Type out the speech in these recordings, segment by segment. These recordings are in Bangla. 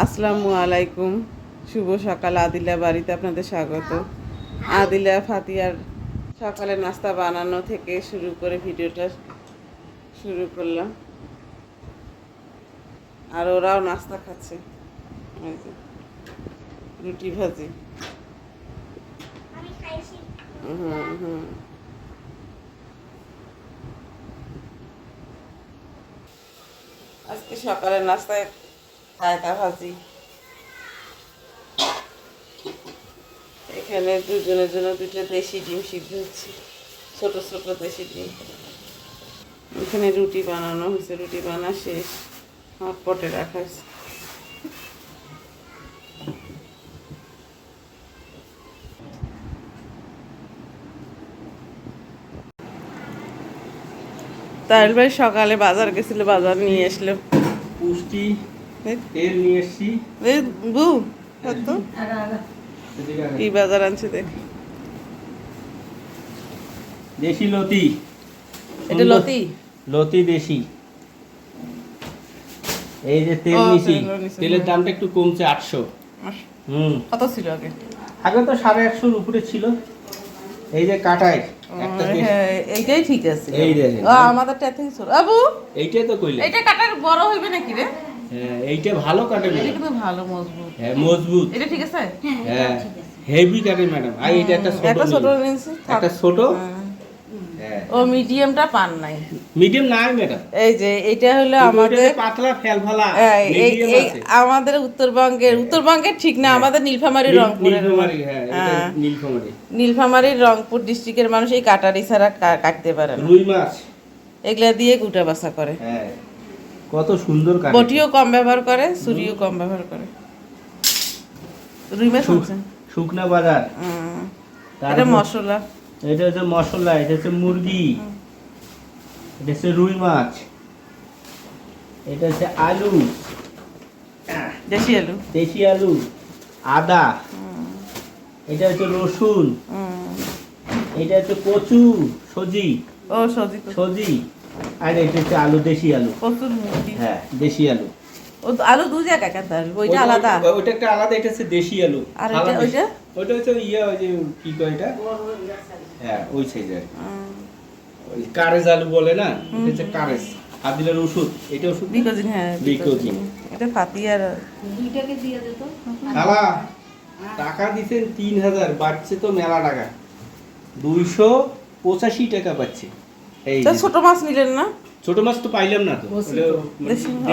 আসসালামু আলাইকুম, শুভ সকাল। আদিলা বাড়িতে আপনাদের স্বাগত। আদিলা ফাতিয়ার সকালে নাস্তা বানানো থেকে শুরু করে ভিডিওটা শুরু করলাম। আর ওরাও নাস্তা খাচ্ছে, এই যে রুটি ভাজি। হুম। আজকে সকালের নাস্তায় খায়তা ভাজি। এখানে দুজনের জন্য দুটো দেশি ডিম সিদ্ধ হচ্ছে, ছোট ছোট দেশি ডিম। এখানে রুটি বানানো হয়েছে, রুটি বানা শেষ, হটপটে রাখা হয়েছে। তাহলে ভাই সকালে বাজার গেছিল, বাজার নিয়ে আসলো পুষ্টি তেল নিয়ে এসছি। বু কি বাজার আনছে দেখ, দেশি লতি। এটা লতি লতি দেশি। এই যে তেল নিছি, তেলের দামটা একটু কমছে 800। কত ছিল আগে? আগে তো 150 উপরে ছিল। এই যে কাটাই একটা এইটাই ঠিক আছে। এই দেখেন, আমাদেরটা থেকে ছোট। আবু এইটাই তো কইলে, এইটা কাটার বড় হইবে নাকি রে? হ্যাঁ এইটা ভালো কাটে এটা ম্যাডাম। কিন্তু ভালো মজবুত। হ্যাঁ মজবুত। এটা ঠিক আছে? হ্যাঁ হেভি কাটে ম্যাডাম। আর এটা একটা ছোট নিয়েছি, একটা ছোট। হ্যাঁ ও মিডিয়ামটা পান নাই। মিডিয়াম নাই ম্যাডাম। এই যে এটা হলো আমাদের পাতলা ফেলফালা মিডিয়াম আছে। আমাদের উত্তরবঙ্গের ঠিক না, আমাদের নীলফামারী রংপুরের। হ্যাঁ এটা নীলফামারী। নীলফামারীর রংপুর ডিস্ট্রিক্টের মানুষ এই কাটারি ছাড়া কাটতে পারে না। রুই মাছ এগুলা দিয়ে গুটা বাছা করে। হ্যাঁ কত সুন্দর কাটে। বটিও কম ব্যবহার করে, ছুরিও কম ব্যবহার করে। রুই মাছ আছে শুকনা বাজার। এটা মশলা, এটা হচ্ছে মশলা, এটা হচ্ছে মুরগি, এটা হচ্ছে রুই মাছ, এটা হচ্ছে আলু, দেশি আলু, আদা, এটা হচ্ছে রসুন, এটা হচ্ছে কচু, সজি, সজি, আর এটা হচ্ছে আলু, দেশি আলু, হ্যাঁ দেশি আলু। আলু দু জায়গায় কাটতে হবে, ওইটা আলাদা, ওইটা একটা আলাদা, এটা হচ্ছে দেশি আলু। আর ওইটা ওইটা হচ্ছে ওই যে কি কয় এটা, হ্যাঁ ওই সাইজের, ওই কারেজ আলু বলে না, এটা হচ্ছে কারেজ। আদিলের ওষুধ, এটা ওষুধ বিকোজিন। হ্যাঁ বিকোজিন। এটা ফাতিয়ার দুইটাকে দিয়ে দে তো। খালা টাকা দিছেন 3000, বাড়ছে তো মেলা টাকা, 285 টাকা পাচ্ছে। এই ছোট মাছ নিলেন না? ছোট মাছ তো পাইলাম না তো,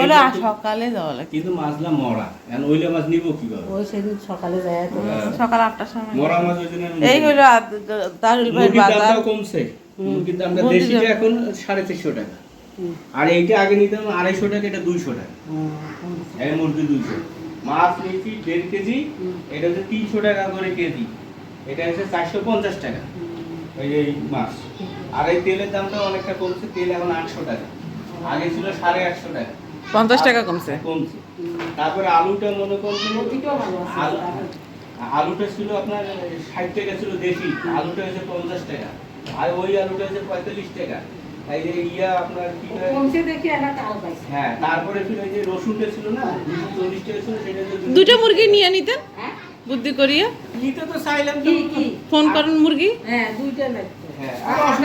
ওটা সকালে যাওয়া লাগে, কিন্তু মাছলা মরা, এখন ওইলা মাছ নিব কিভাবে? ওই সেদিন সকালে যায় তো সকাল 8টার সময় মরা মাছ ওই জন্য এই হলো তারুল ভাই মুরগির বাজার দামটাও কমছে। কিন্তু আমরা দেশিটা এখন 350 টাকা, আর এইটা আগে নিতাম 250 টাকা, এটা 200 টাকা। এই মুরগি 200। মাছ নিচ্ছি 1.5 কেজি, এটা হচ্ছে 300 টাকা করে কেজি, এটা হচ্ছে 450 টাকা এই মাছ। আর এই তেলের দামটা অনেকটা কমছে, তেল এখন 800 টাকা, আগে ছিল 850 টাকা, 50 টাকা কমছে। তারপরে আলুটা মনে করছেন, আলুটা ছিল আপনার 60 টাকা ছিল দেশি, আলুটা হচ্ছে 50 টাকা, আর ওই আলুটা হচ্ছে 45 টাকা। এই যে ইয়া আপনার কি কমছে দেখি একটা কাল পাইছে। হ্যাঁ তারপরে ফির ওই যে রসুনটা ছিল না 240 টাকা ছিল, সেটা দুটো মুরগি নিয়ে নিতেন বুদ্ধি করিয়া। নিতে তো চাইলাম, কি ফোন করেন মুরগি। হ্যাঁ দুইটা লাগতো। হ্যাঁ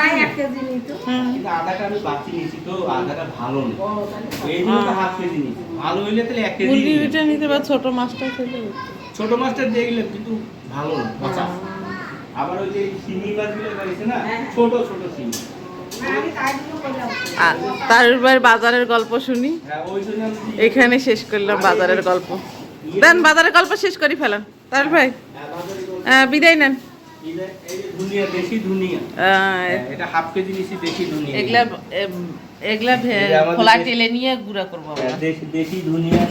নাই 1 কেজি নিত। কিন্তু আধাটা আমি বাকি নিয়েছি তো, আধাটা ভালো না, এই জন্য তো হাফ কেজি নিয়েছি। ভালো হইলে তাহলে 1 কেজি মুরগিটা নিতে বা ছোট মাছটা খেলে। ছোট মাছটা দেখলাম কিন্তু ভালো না, পচা। আবার ওই যে শিঙি মাছগুলো রয়েছে না, ছোট ছোট শিঙি। আমি তাই জন্য বললাম। তারপর বাজারের গল্প শুনি, হ্যাঁ ওই জন্য এখানে শেষ করলাম বাজারের গল্প। দেন বাজারের গল্প শেষ করি ফেলান তার ভাই, বিদায় নেন। এই যে ধনিয়া, দেশি ধনিয়া, এটা হাফ কেজি নিছি দেশি ধনিয়া। এগুলা খোলা তেলে নিয়ে গুঁড়া করবো আমরা। দেশি ধনিয়া,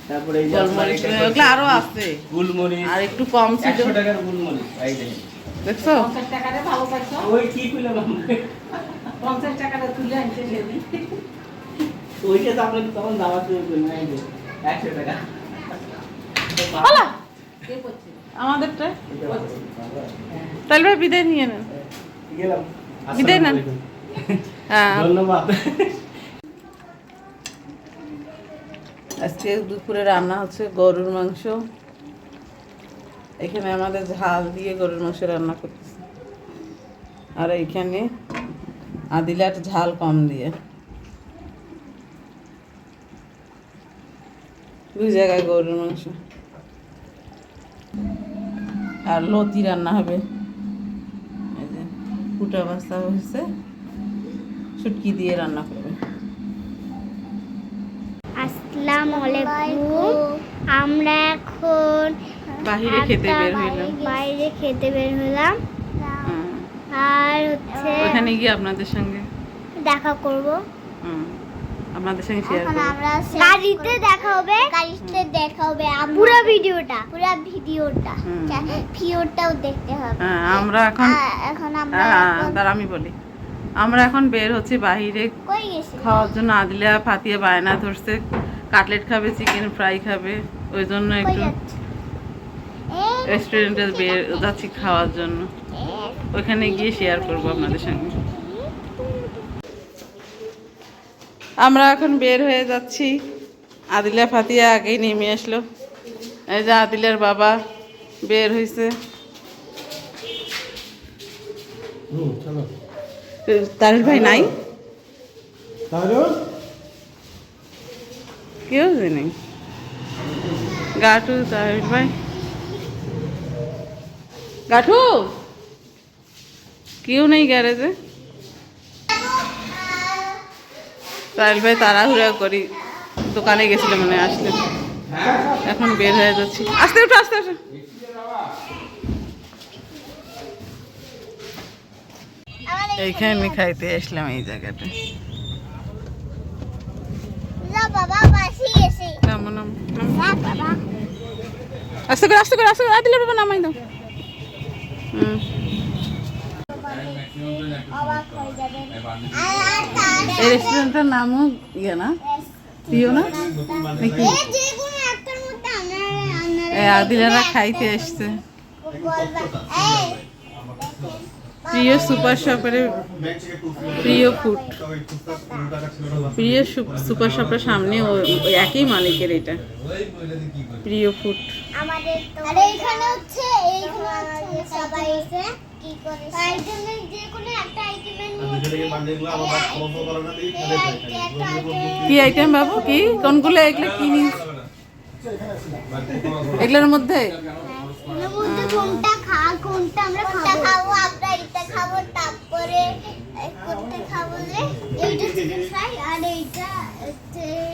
তারপরে এই যে গোলমরিচ, এগুলা আরো আছে, গোলমরিচ আর একটু কম ছিল। 100 টাকার গোলমরিচ, এই দেখেন দেখছো 50 টাকারে ভালো পাইছো। ওই কি কইলাম আমরা, 50 টাকারে তুলে আনছে সেদিন। ওইটা তো আপনি তখন দাওয়াত দিয়ে কইলেন, এই যে 100 টাকা। হলো কে করছে? আমাদেরটা। তাহলে ভাই বিদায় নিয়ে নেন, গেলাম, বিদায় নেন। হ্যাঁ ধন্যবাদ। আজকে দুপুরে রান্না হচ্ছে গরুর মাংস। এখানে আমাদের ঝাল দিয়ে গরুর মাংস রান্না করতেছে, আর এইখানে আদিলার ঝাল কম দিয়ে। দুই জায়গায় গরুর মাংস। আর লতি রান্না হবে, এই যে ফুটা বাস্তা হয়েছে, শুটকি দিয়ে রান্না করবে। আসসালামু আলাইকুম। আমরা এখন বাহিরে খেতে বের হইলাম। বাইরে খেতে বের হলাম, হুম। আর হচ্ছে ওখানে গিয়ে আপনাদের সঙ্গে দেখা করব। আপনাদের সঙ্গে শেয়ার এখন করব। আমরা গাড়িতে দেখা হবে, পুরো ভিডিওটা হুম। ভিডিওটাও দেখতে হবে। হ্যাঁ, আমরা এখন এখন আমরা দাঁড়া আমি বলি, আমরা এখন বের হচ্ছি বাহিরে কই গেছি? খাওয়ার জন্য। আদিলা ফাতিয়া বায়না ধরছে, কাটলেট খাবে, চিকেন ফ্রাই খাবে, ওই জন্য কই একটু যাচ্ছি? রেস্টুরেন্টে বের যাচ্ছি খাওয়ার জন্য। ওইখানে গিয়ে শেয়ার করব আপনাদের সঙ্গে। আমরা এখন বের হয়ে যাচ্ছি। আদিলা ফাতিয়া আগেই নেমে আসলো। এই যে আদিলার বাবা বের হয়েছে। তারিল ভাই নাই, কেউ নেই। গাঠু, তারিল ভাই, গাঠু কেউ নেই গ্যারেজে। তারিল ভাই তাড়াহুড়া করি দোকানে গেছিল মনে হয়, আসলে এখন বের হয়ে যাচ্ছি। আস্তে উঠো, আস্তে আসো। এইখানে খাইতে আসলাম এই জায়গাটা। বাবা বাসি এসে নামো, নামো, নামো। বাবা আস্তে করে, আস্তে করে, আস্তে করে। আদিলের বাবা নামাই দাও। অবাক হয়ে যাবেন। এই রেস্টুরেন্টটার নামও ইয়ে না, প্রিয় না নাকি? যে কোনো একটার মধ্যে আমরা এই আদিলারা খাইতে এসছে। প্রিয় সুপার শপের প্রিয় ফুড, প্রিয় সুপার শপের সামনে ওই একই মালিকের এটা প্রিয় ফুড। আমাদের তো আর এইখানে হচ্ছে এইখানে সবাই এসে কি করে তাই জন্য যে কোনো একটা আইটেমের কি আইটেম বাবু, কি কোনগুলো, এগুলো কি নিস এগুলোর মধ্যে? কোনটা কোনটা আমরা খাবো আমরা এটা খাবো, তারপরে কোনটা খাবো যে এইটা চিকেন ফ্রাই আর এইটা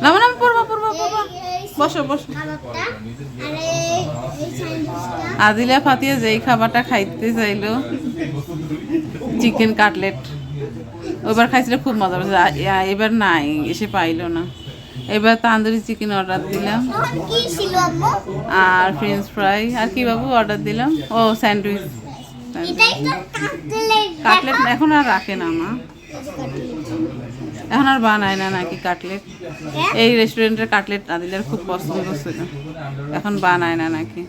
নাম নাম পড়বা, পড়বা, পড়বা, বসো বসো। খাবারটা আর এই স্যান্ডউইচটা। আদিলা ফাতিয়া যেই খাবারটা খাইতে চাইলো, চিকেন কাটলেট, ওইবার খাইছিল খুব মজা পেয়েছে। এবার নাই, এসে পাইলো না। এবার তান্দুরি চিকেন অর্ডার দিলাম, তখন কি ছিল আম্মু? আর ফ্রেঞ্চ ফ্রাই, আর কি বাবু অর্ডার দিলাম, ও স্যান্ডউইচ। এটাই তো কাটলেট। কাটলেট এখন আর রাখে না মা, এখন আর বানায় না নাকি কাটলেট। এই রেস্টুরেন্টের কাটলেট আদিলের খুব পছন্দ ছিল, এখন বানায় না নাকি।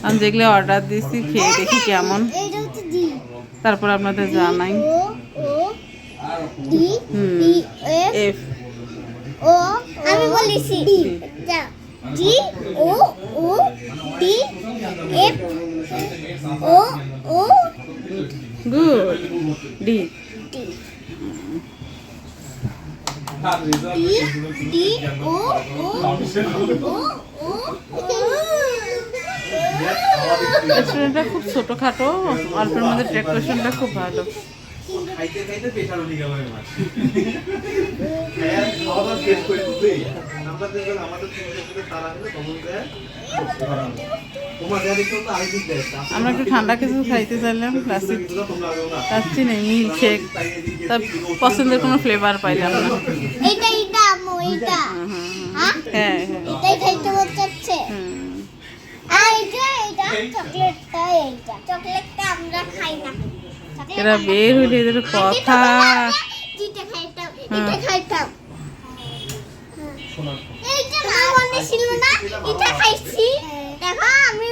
আমি যেগুলো অর্ডার দিয়েছি খেয়ে দেখি কেমন, এইটা হচ্ছে ডি তারপর আপনাদের জানাই। ও ডি হুম, ই এফ এফ ও আমি বলেছি ডি জি ও ও ডি এফ ও ও গুড, ডি ডি ডি ও ও ও ও রেস্টুরেন্টটা খুব ছোটখাটো, অল্পের মধ্যে ডেকোরেশনটা খুব ভালো। খাইতে খাইতে পেশাল হয়ে গেল আমার খাওয়া দাওয়া শেষ করে দিতেই আমরা দেখবেন আমাদের থেকে তারা হলে কমনতে তোমার যা দেখো তো আরেকদিন দেখ আমরা একটু ঠান্ডা কিছু খাইতে চাইলাম, চাচ্ছি না মিল্ক শেক, তার পছন্দের কোনো ফ্লেভার পাইলাম না। এইটা এইটা আম্মু এইটা হ্যাঁ হ্যাঁ, এটাই খাইতে হচ্ছে। হুম। আর এইটা চকলেটটা এইটা চকলেটটা আমরা খাই না। এরা বের হইলে এদের কথা। যেটা খাইতাম এটা খাইতাম। এইটা মা মনে ছিল না, এটা খাইছি। দেখো আমি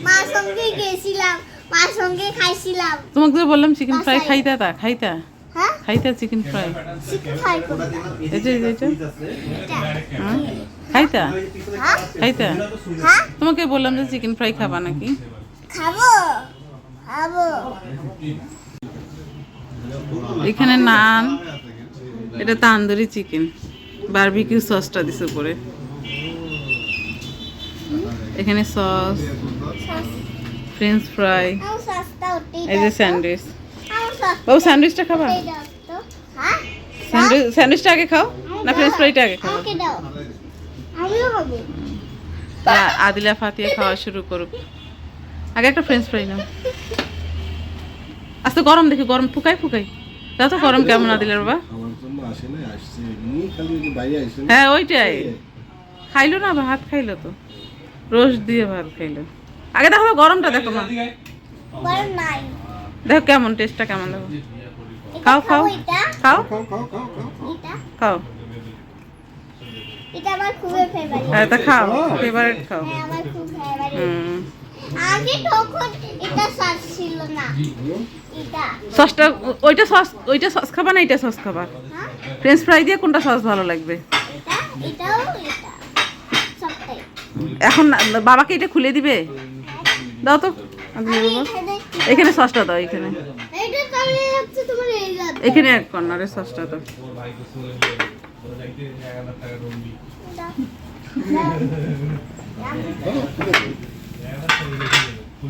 মার সঙ্গে গেছিলাম, মার সঙ্গে খাইছিলাম। তোমাকে তো বললাম চিকেন ফ্রাই খাইতা, খাইতা হ্যাঁ খাইতা চিকেন ফ্রাই চিকেন ফ্রাই কোনটা এই যে এটা হ্যাঁ খাইতা হ্যাঁ খাইতা হ্যাঁ তোমাকে বললাম যে চিকেন ফ্রাই খাবা নাকি খাবো খাবো এখানে নান এটা তান্দুরি চিকেন বারবিকিউ সসটা দিছে উপরে এখানে সস ফ্রেঞ্চ ফ্রাই আও সস্তা ওটি এই যে স্যান্ডউইচ আও সস্তা বাবু স্যান্ডউইচটা খাবা ওটাই দাও তো হ্যাঁ স্যান্ডউইচটা আগে খাও না ফ্রেঞ্চ ফ্রাইটা আগে খাও আমাকে দাও আমিও খাবো আদিলা ফাতিয়া খাওয়া শুরু করুক আগে একটা ফ্রেঞ্চ ফ্রাই নাও আস্তে গরম দেখি গরম ফুকাই ফুকাই তাও তো গরম কেমন আদিলার বাবা আমার জন্য আসে না আসছে এমনি খালি ওই যে বাইরে আসে না হ্যাঁ ওইটাই খাইলো না ভাত খাইলো তো রোস্ট দিয়ে ভাত খাইলো আগে দেখো তো গরমটা দেখো মা গরম নাই দেখো কেমন টেস্টটা কেমন দেখো এটা খাও খাও এটা খাও খাও খাও খাও খাও এটা খাও এটা আমার খুবই ফেভারিট হ্যাঁ তা খাও ফেভারিট খাও হ্যাঁ আমার খুব ফেভারিট হুম আগে তখন এটা সস ছিল না এটা সসটা ওইটা সস খাবা না এটা সস খাবা হ্যাঁ ফ্রেঞ্চ ফ্রাই দিয়ে কোনটা সস ভালো লাগবে এটা এটাও এটা সবটাই এখন বাবাকে এটা খুলে দিবে দাও তো আদিলা আমি বাবা এখানে এখানে সসটা দাও এখানে এটা তাহলে হচ্ছে তোমার এই গাছ এখানে এক কর্নারে সসটা দাও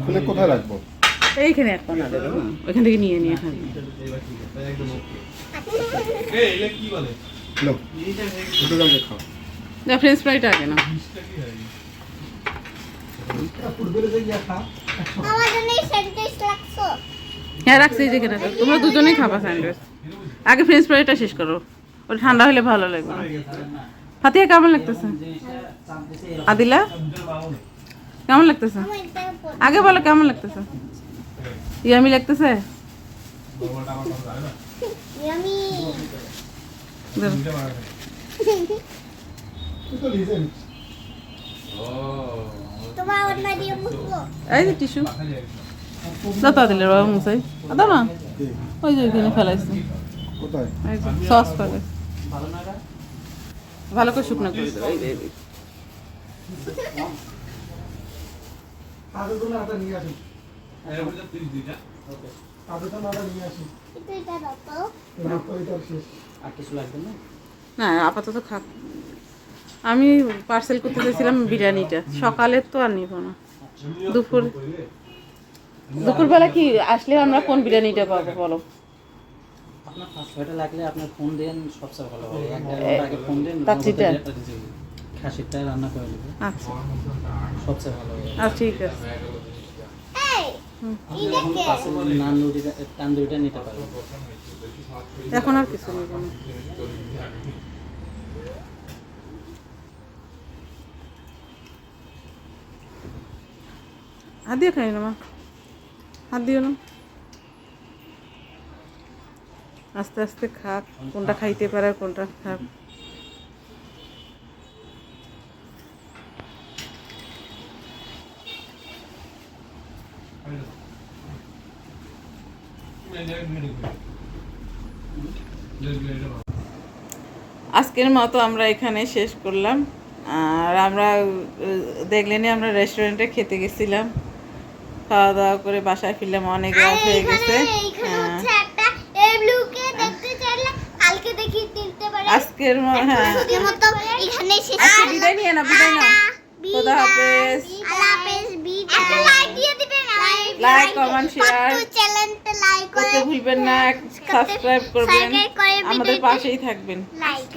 খুলে কোথায় রাখবো এইখানে এক কর্নারে দাও ওইখান থেকে নিয়ে নিয়ে খাবে লো দুটো গাল খাও যা ফ্রেঞ্চ ফ্রাইটা আগে না আমার জন্য স্যান্ডউইচ লাগছো হ্যাঁ রাখছি যেখানে তোমরা দুজনেই খাবা স্যান্ডউইচ আগে ফ্রেঞ্চ ফ্রাইটা শেষ করো ওটা ঠান্ডা হলে ভালো লাগবে না। ফাতিয়া কেমন লাগতেছে আদিলা কেমন লাগতেছে আমার এটা আগে বলো কেমন লাগতেছে ইয়ামি লাগতেছে ইয়ামি দাও। তোমার অন্য দিয়ে মুছবো এই যে টিস্যু দাও তো আদিলের বাবা মুসাই দাও না ওই যে ওইখানে ফেলাইছে কোথায় এই যে সস ফেলে ভালো করে শুকনো করে দাও এই যে এই যে। এটা দাও তো না আপাতত খাক আমি পার্সেল করতে চাইছিলাম বিরিয়ানিটা সকালের তো আর নিব না দুপুরবেলা কি আসলে আমরা কোন বিরিয়ানিটা পাবো বলো আপনার 5-6টা লাগলে আপনি ফোন দেন সবচেয়ে ভালো হয় 1 ঘন্টা আগে ফোন দেন কাচ্চিটা? খাসিটা রান্না করে দেবে আচ্ছা সবচেয়ে ভালো হয় আর ঠিক আছে এই এটা এখন কে পাশে নান রুটিটা তান্দুরিটা নিতে পারবেন এখন আর কিছু নেব না হাত দিয়ে খাই না মা হাত দিও না আস্তে আস্তে খাক কোনটা খাইতে পারে আর কোনটা খাক আজকের মতো আমরা এখানে শেষ করলাম আর আমরা দেখলেনি আমরা রেস্টুরেন্টে খেতে গেছিলাম খাওয়া দাওয়া করে বাসায় ফিরলাম অনেক রাত হয়ে গেছে এইখানে হচ্ছে একটা এই ব্লুকে দেখতে চাইলে কালকে দেখি দিতে পারে আজকের হ্যাঁ আজকের মতো এখানে শেষ আজকে বিদায় নিয়ে না বিদায় না খোদা হাফেজ আল্লাহ হাফেজ একটা লাইক দিয়ে দিবেন লাইক কমেন্ট শেয়ার চ্যানেলটা লাইক করতে ভুলবেন না সাবস্ক্রাইব করবেন আমাদের পাশেই থাকবেন লাইক